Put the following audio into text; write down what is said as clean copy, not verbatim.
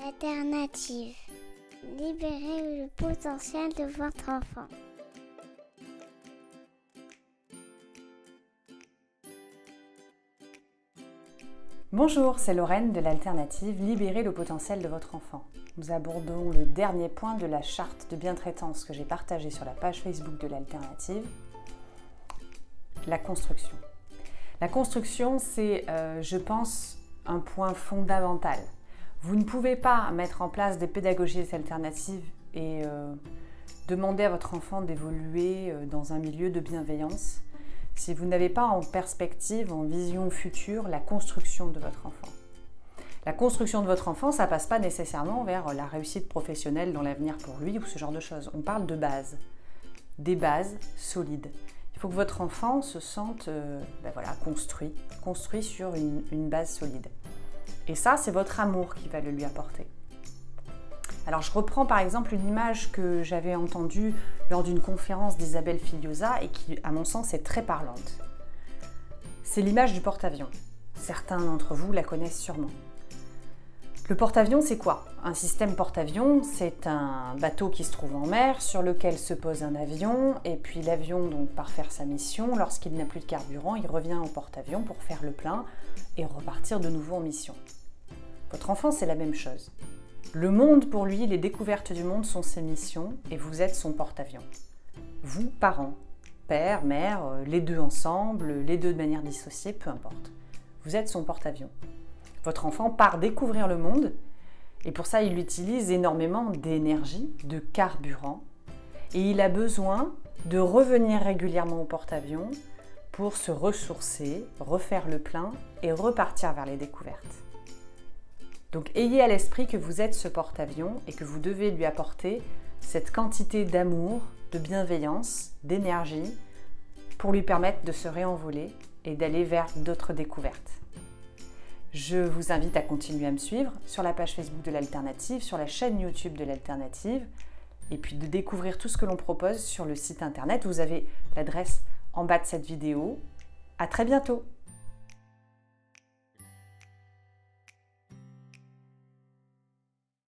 L'alternative. Libérez le potentiel de votre enfant. Bonjour, c'est Lorraine de l'Alternative, libérez le potentiel de votre enfant. Nous abordons le dernier point de la charte de bientraitance que j'ai partagée sur la page Facebook de l'Alternative, la construction. La construction, c'est, je pense, un point fondamental. Vous ne pouvez pas mettre en place des pédagogies alternatives et demander à votre enfant d'évoluer dans un milieu de bienveillance si vous n'avez pas en perspective, en vision future, la construction de votre enfant. La construction de votre enfant, ça ne passe pas nécessairement vers la réussite professionnelle dans l'avenir pour lui ou ce genre de choses. On parle de bases, des bases solides. Il faut que votre enfant se sente construit sur une base solide. Et ça, c'est votre amour qui va le lui apporter. Alors, je reprends par exemple une image que j'avais entendue lors d'une conférence d'Isabelle Filiosa et qui, à mon sens, est très parlante. C'est l'image du porte-avions. Certains d'entre vous la connaissent sûrement. Le porte-avions, c'est quoi? Un système porte-avions, c'est un bateau qui se trouve en mer sur lequel se pose un avion et puis l'avion donc part faire sa mission. Lorsqu'il n'a plus de carburant, il revient au porte-avions pour faire le plein et repartir de nouveau en mission. Votre enfant, c'est la même chose. Le monde, pour lui, les découvertes du monde sont ses missions et vous êtes son porte-avions. Vous, parents, père, mère, les deux ensemble, les deux de manière dissociée, peu importe. Vous êtes son porte-avions. Votre enfant part découvrir le monde et pour ça, il utilise énormément d'énergie, de carburant et il a besoin de revenir régulièrement au porte-avions pour se ressourcer, refaire le plein et repartir vers les découvertes. Donc ayez à l'esprit que vous êtes ce porte-avions et que vous devez lui apporter cette quantité d'amour, de bienveillance, d'énergie pour lui permettre de se réenvoler et d'aller vers d'autres découvertes. Je vous invite à continuer à me suivre sur la page Facebook de l'Alternative, sur la chaîne YouTube de l'Alternative et puis de découvrir tout ce que l'on propose sur le site internet. Vous avez l'adresse en bas de cette vidéo. À très bientôt!